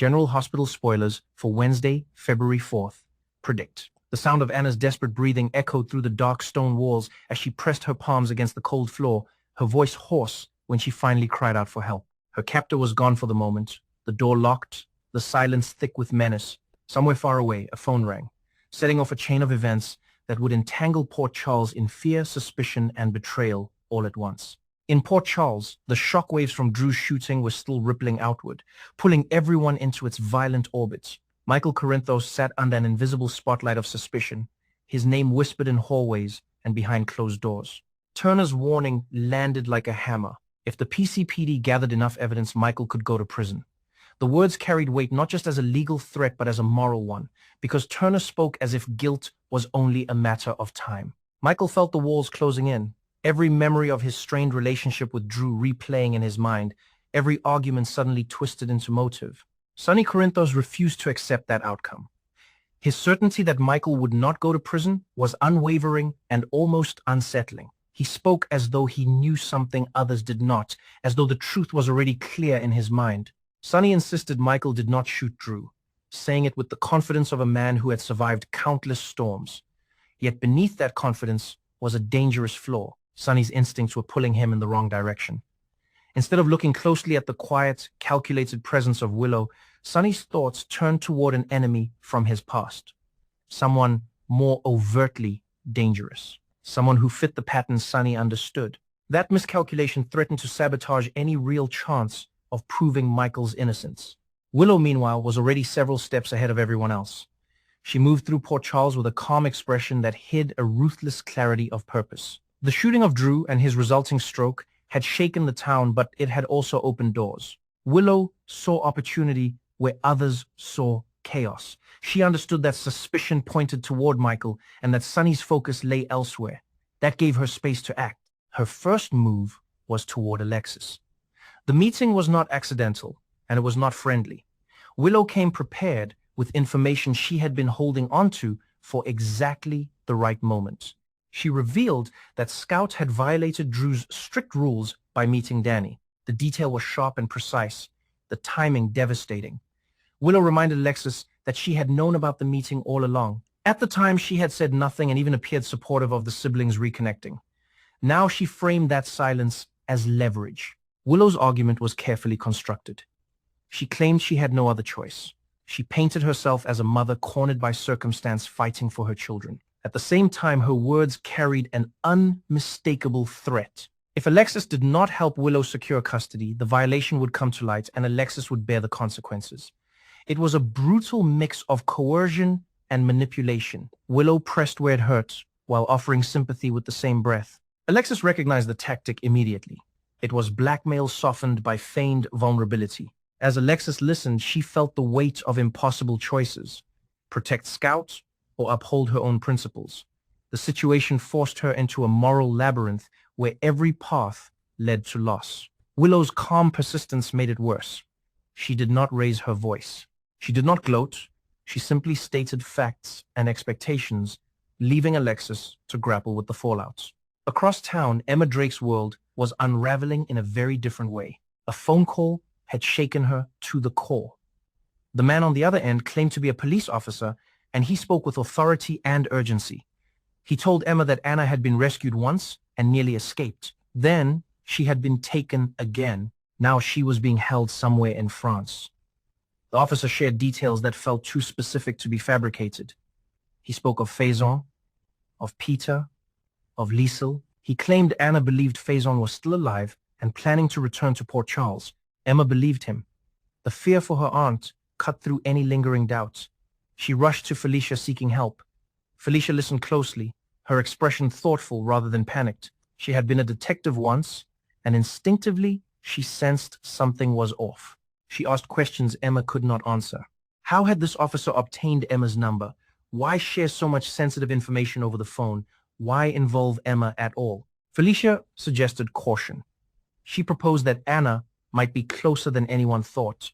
General Hospital spoilers for Wednesday, February 4th. Predict. The sound of Anna's desperate breathing echoed through the dark stone walls as she pressed her palms against the cold floor, her voice hoarse when she finally cried out for help. Her captor was gone for the moment, the door locked, the silence thick with menace. Somewhere far away, a phone rang, setting off a chain of events that would entangle Port Charles in fear, suspicion, and betrayal all at once. In Port Charles, the shockwaves from Drew's shooting were still rippling outward, pulling everyone into its violent orbit. Michael Corinthos sat under an invisible spotlight of suspicion, his name whispered in hallways and behind closed doors. Turner's warning landed like a hammer. If the PCPD gathered enough evidence, Michael could go to prison. The words carried weight not just as a legal threat but as a moral one, because Turner spoke as if guilt was only a matter of time. Michael felt the walls closing in, every memory of his strained relationship with Drew replaying in his mind, every argument suddenly twisted into motive. Sonny Corinthos refused to accept that outcome. His certainty that Michael would not go to prison was unwavering and almost unsettling. He spoke as though he knew something others did not, as though the truth was already clear in his mind. Sonny insisted Michael did not shoot Drew, saying it with the confidence of a man who had survived countless storms. Yet beneath that confidence was a dangerous flaw. Sonny's instincts were pulling him in the wrong direction. Instead of looking closely at the quiet, calculated presence of Willow, Sonny's thoughts turned toward an enemy from his past. Someone more overtly dangerous. Someone who fit the pattern Sonny understood. That miscalculation threatened to sabotage any real chance of proving Michael's innocence. Willow, meanwhile, was already several steps ahead of everyone else. She moved through Port Charles with a calm expression that hid a ruthless clarity of purpose. The shooting of Drew and his resulting stroke had shaken the town, but it had also opened doors. Willow saw opportunity where others saw chaos. She understood that suspicion pointed toward Michael and that Sonny's focus lay elsewhere. That gave her space to act. Her first move was toward Alexis. The meeting was not accidental, and it was not friendly. Willow came prepared with information she had been holding onto for exactly the right moment. She revealed that Scout had violated Drew's strict rules by meeting Danny. The detail was sharp and precise, the timing devastating. Willow reminded Alexis that she had known about the meeting all along. At the time, she had said nothing and even appeared supportive of the siblings reconnecting. Now she framed that silence as leverage. Willow's argument was carefully constructed. She claimed she had no other choice. She painted herself as a mother cornered by circumstance fighting for her children. At the same time, her words carried an unmistakable threat. If Alexis did not help Willow secure custody, the violation would come to light and Alexis would bear the consequences. It was a brutal mix of coercion and manipulation. Willow pressed where it hurt, while offering sympathy with the same breath. Alexis recognized the tactic immediately. It was blackmail softened by feigned vulnerability. As Alexis listened, she felt the weight of impossible choices. Protect Scout or uphold her own principles. The situation forced her into a moral labyrinth where every path led to loss. Willow's calm persistence made it worse. She did not raise her voice. She did not gloat. She simply stated facts and expectations, leaving Alexis to grapple with the fallout. Across town, Emma Drake's world was unraveling in a very different way. A phone call had shaken her to the core. The man on the other end claimed to be a police officer, and he spoke with authority and urgency. He told Emma that Anna had been rescued once and nearly escaped. Then she had been taken again. Now she was being held somewhere in France. The officer shared details that felt too specific to be fabricated. He spoke of Faison, of Peter, of Liesel. He claimed Anna believed Faison was still alive and planning to return to Port Charles. Emma believed him. The fear for her aunt cut through any lingering doubts. She rushed to Felicia seeking help. Felicia listened closely, her expression thoughtful rather than panicked. She had been a detective once, and instinctively she sensed something was off. She asked questions Emma could not answer. How had this officer obtained Emma's number? Why share so much sensitive information over the phone? Why involve Emma at all? Felicia suggested caution. She proposed that Anna might be closer than anyone thought,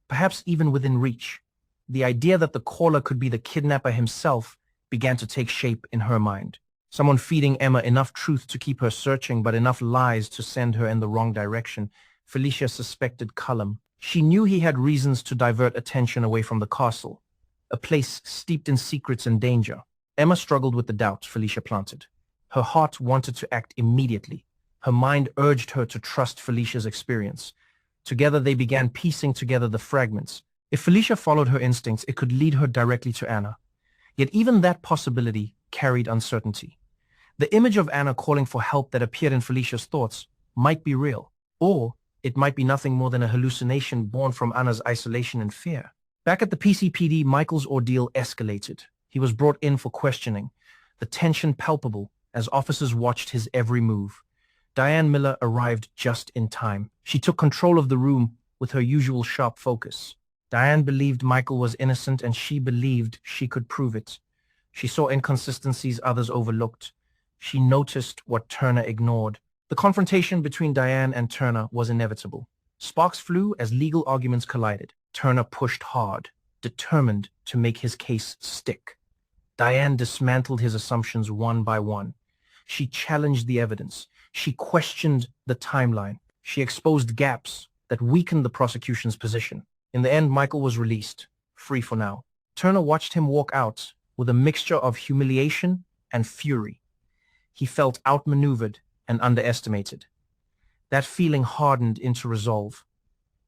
perhaps even within reach. The idea that the caller could be the kidnapper himself began to take shape in her mind. Someone feeding Emma enough truth to keep her searching, but enough lies to send her in the wrong direction. Felicia suspected Cullum. She knew he had reasons to divert attention away from the castle, a place steeped in secrets and danger. Emma struggled with the doubt Felicia planted. Her heart wanted to act immediately. Her mind urged her to trust Felicia's experience. Together they began piecing together the fragments. If Felicia followed her instincts, it could lead her directly to Anna. Yet even that possibility carried uncertainty. The image of Anna calling for help that appeared in Felicia's thoughts might be real, or it might be nothing more than a hallucination born from Anna's isolation and fear. Back at the PCPD, Michael's ordeal escalated. He was brought in for questioning, the tension palpable as officers watched his every move. Diane Miller arrived just in time. She took control of the room with her usual sharp focus. Diane believed Michael was innocent, and she believed she could prove it. She saw inconsistencies others overlooked. She noticed what Turner ignored. The confrontation between Diane and Turner was inevitable. Sparks flew as legal arguments collided. Turner pushed hard, determined to make his case stick. Diane dismantled his assumptions one by one. She challenged the evidence. She questioned the timeline. She exposed gaps that weakened the prosecution's position. In the end, Michael was released, free for now. Turner watched him walk out with a mixture of humiliation and fury. He felt outmaneuvered and underestimated. That feeling hardened into resolve.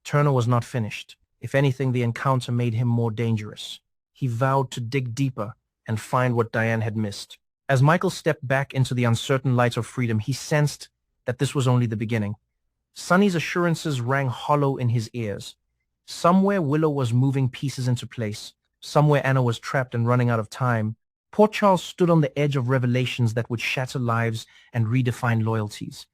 Turner was not finished. If anything, the encounter made him more dangerous. He vowed to dig deeper and find what Diane had missed. As Michael stepped back into the uncertain light of freedom, he sensed that this was only the beginning. Sonny's assurances rang hollow in his ears. Somewhere Willow was moving pieces into place. Somewhere Anna was trapped and running out of time. Port Charles stood on the edge of revelations that would shatter lives and redefine loyalties.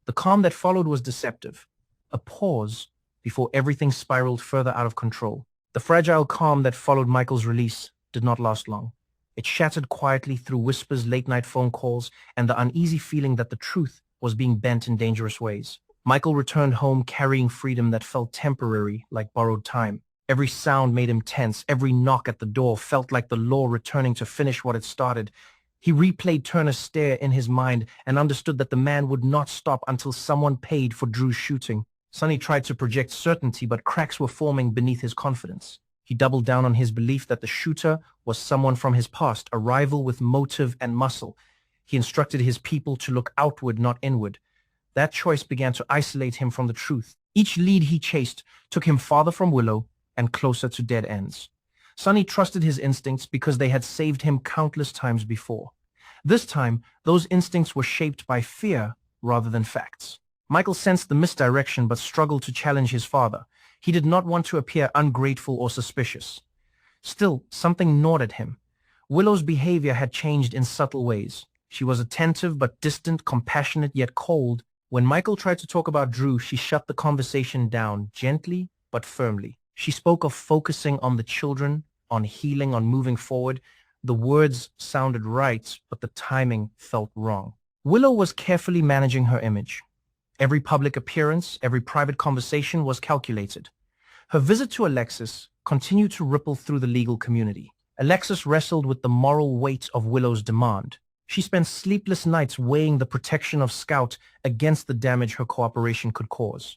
The calm that followed was deceptive. A pause before everything spiraled further out of control. The fragile calm that followed Michael's release did not last long. It shattered quietly through whispers, late-night phone calls, and the uneasy feeling that the truth was being bent in dangerous ways. Michael returned home carrying freedom that felt temporary, like borrowed time. Every sound made him tense. Every knock at the door felt like the law returning to finish what it started. He replayed Turner's stare in his mind and understood that the man would not stop until someone paid for Drew's shooting. Sonny tried to project certainty, but cracks were forming beneath his confidence. He doubled down on his belief that the shooter was someone from his past, a rival with motive and muscle. He instructed his people to look outward, not inward. That choice began to isolate him from the truth. Each lead he chased took him farther from Willow and closer to dead ends. Sonny trusted his instincts because they had saved him countless times before. This time, those instincts were shaped by fear rather than facts. Michael sensed the misdirection but struggled to challenge his father. He did not want to appear ungrateful or suspicious. Still, something gnawed at him. Willow's behavior had changed in subtle ways. She was attentive but distant, compassionate yet cold. When Michael tried to talk about Drew, she shut the conversation down, gently but firmly. She spoke of focusing on the children, on healing, on moving forward. The words sounded right, but the timing felt wrong. Willow was carefully managing her image. Every public appearance, every private conversation was calculated. Her visit to Alexis continued to ripple through the legal community. Alexis wrestled with the moral weight of Willow's demand. She spent sleepless nights weighing the protection of Scout against the damage her cooperation could cause.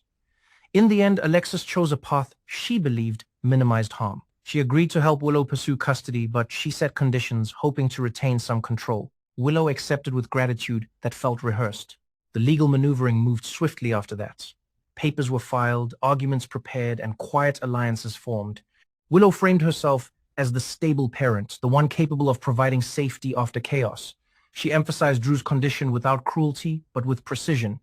In the end, Alexis chose a path she believed minimized harm. She agreed to help Willow pursue custody, but she set conditions, hoping to retain some control. Willow accepted with gratitude that felt rehearsed. The legal maneuvering moved swiftly after that. Papers were filed, arguments prepared, and quiet alliances formed. Willow framed herself as the stable parent, the one capable of providing safety after chaos. She emphasized Drew's condition without cruelty, but with precision.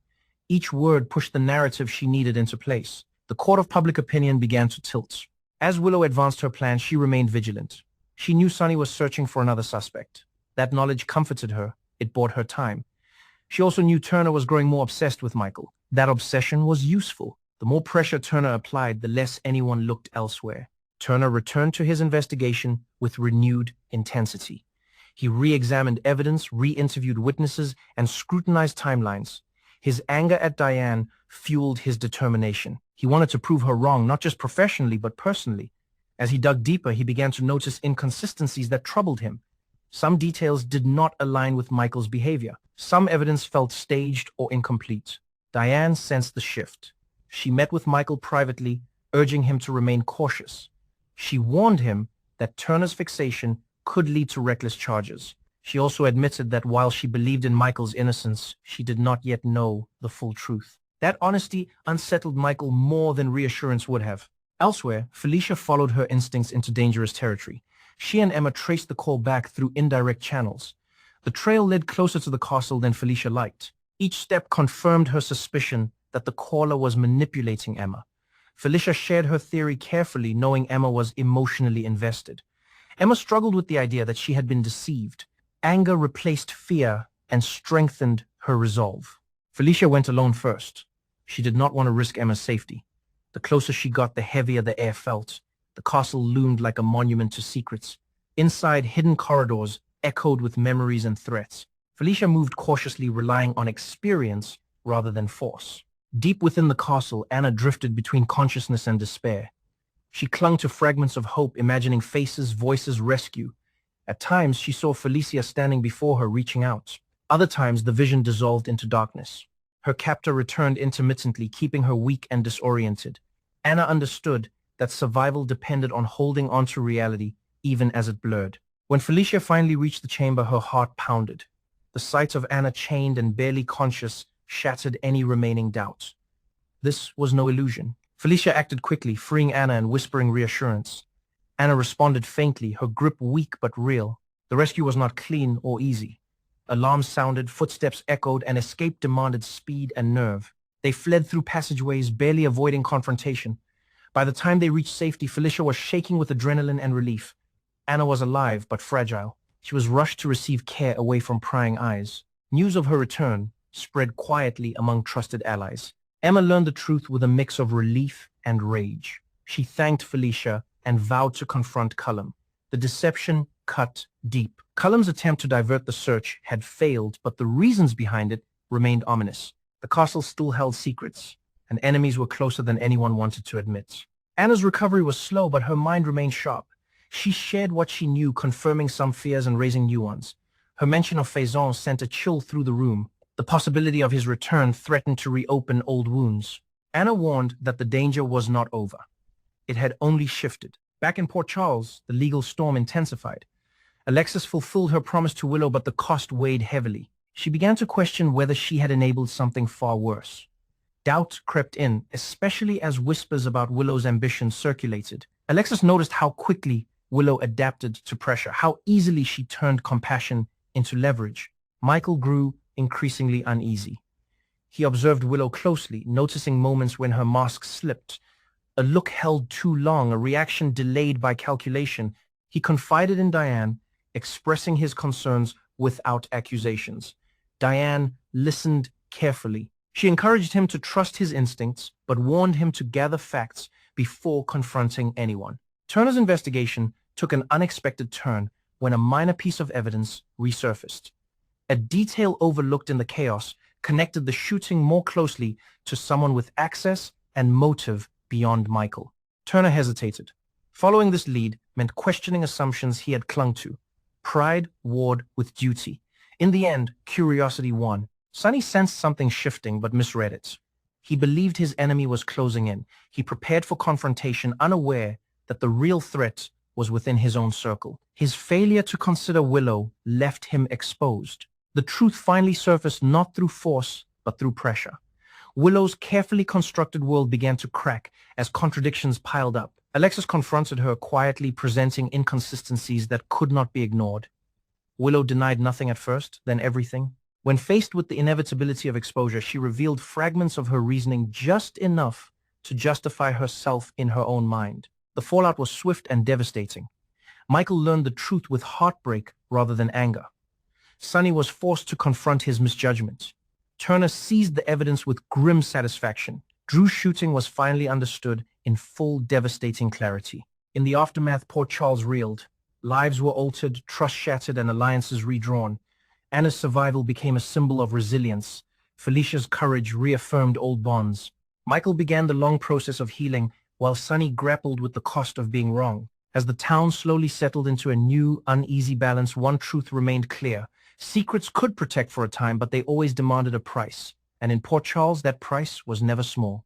Each word pushed the narrative she needed into place. The court of public opinion began to tilt. As Willow advanced her plan, she remained vigilant. She knew Sonny was searching for another suspect. That knowledge comforted her. It bought her time. She also knew Turner was growing more obsessed with Michael. That obsession was useful. The more pressure Turner applied, the less anyone looked elsewhere. Turner returned to his investigation with renewed intensity. He re-examined evidence, re-interviewed witnesses, and scrutinized timelines. His anger at Diane fueled his determination. He wanted to prove her wrong, not just professionally, but personally. As he dug deeper, he began to notice inconsistencies that troubled him. Some details did not align with Michael's behavior. Some evidence felt staged or incomplete. Diane sensed the shift. She met with Michael privately, urging him to remain cautious. She warned him that Turner's fixation could lead to reckless charges. She also admitted that while she believed in Michael's innocence, she did not yet know the full truth. That honesty unsettled Michael more than reassurance would have. Elsewhere, Felicia followed her instincts into dangerous territory. She and Emma traced the call back through indirect channels. The trail led closer to the castle than Felicia liked. Each step confirmed her suspicion that the caller was manipulating Emma. Felicia shared her theory carefully, knowing Emma was emotionally invested. Emma struggled with the idea that she had been deceived. Anger replaced fear and strengthened her resolve. Felicia went alone first. She did not want to risk Emma's safety. The closer she got, the heavier the air felt. The castle loomed like a monument to secrets. Inside, hidden corridors echoed with memories and threats. Felicia moved cautiously, relying on experience rather than force. Deep within the castle, Anna drifted between consciousness and despair. She clung to fragments of hope, imagining faces, voices, rescue. At times, she saw Felicia standing before her, reaching out. Other times, the vision dissolved into darkness. Her captor returned intermittently, keeping her weak and disoriented. Anna understood that survival depended on holding on to reality, even as it blurred. When Felicia finally reached the chamber, her heart pounded. The sight of Anna chained and barely conscious shattered any remaining doubt. This was no illusion. Felicia acted quickly, freeing Anna and whispering reassurance. Anna responded faintly, her grip weak but real. The rescue was not clean or easy. Alarms sounded, footsteps echoed, and escape demanded speed and nerve. They fled through passageways, barely avoiding confrontation. By the time they reached safety, Felicia was shaking with adrenaline and relief. Anna was alive but fragile. She was rushed to receive care away from prying eyes. News of her return spread quietly among trusted allies. Emma learned the truth with a mix of relief and rage. She thanked Felicia and vowed to confront Cullum. The deception cut deep. Cullum's attempt to divert the search had failed, but the reasons behind it remained ominous. The castle still held secrets, and enemies were closer than anyone wanted to admit. Anna's recovery was slow, but her mind remained sharp. She shared what she knew, confirming some fears and raising new ones. Her mention of Faison sent a chill through the room. The possibility of his return threatened to reopen old wounds. Anna warned that the danger was not over. It had only shifted. Back in Port Charles, the legal storm intensified. Alexis fulfilled her promise to Willow, but the cost weighed heavily. She began to question whether she had enabled something far worse. Doubt crept in, especially as whispers about Willow's ambitions circulated. Alexis noticed how quickly Willow adapted to pressure, how easily she turned compassion into leverage. Michael grew increasingly uneasy. He observed Willow closely, noticing moments when her mask slipped, a look held too long, a reaction delayed by calculation. He confided in Diane, expressing his concerns without accusations. Diane listened carefully. She encouraged him to trust his instincts, but warned him to gather facts before confronting anyone. Turner's investigation took an unexpected turn when a minor piece of evidence resurfaced. A detail overlooked in the chaos connected the shooting more closely to someone with access and motive beyond Michael. Turner hesitated. Following this lead meant questioning assumptions he had clung to. Pride warred with duty. In the end, curiosity won. Sonny sensed something shifting but misread it. He believed his enemy was closing in. He prepared for confrontation, unaware that the real threat was within his own circle. His failure to consider Willow left him exposed. The truth finally surfaced not through force, but through pressure. Willow's carefully constructed world began to crack as contradictions piled up. Alexis confronted her, quietly presenting inconsistencies that could not be ignored. Willow denied nothing at first, then everything. When faced with the inevitability of exposure, she revealed fragments of her reasoning, just enough to justify herself in her own mind. The fallout was swift and devastating. Michael learned the truth with heartbreak rather than anger. Sonny was forced to confront his misjudgment. Turner seized the evidence with grim satisfaction. Drew's shooting was finally understood in full, devastating clarity. In the aftermath, Port Charles reeled. Lives were altered, trust shattered, and alliances redrawn. Anna's survival became a symbol of resilience. Felicia's courage reaffirmed old bonds. Michael began the long process of healing, while Sonny grappled with the cost of being wrong. As the town slowly settled into a new, uneasy balance, one truth remained clear. Secrets could protect for a time, but they always demanded a price. And in Port Charles, that price was never small.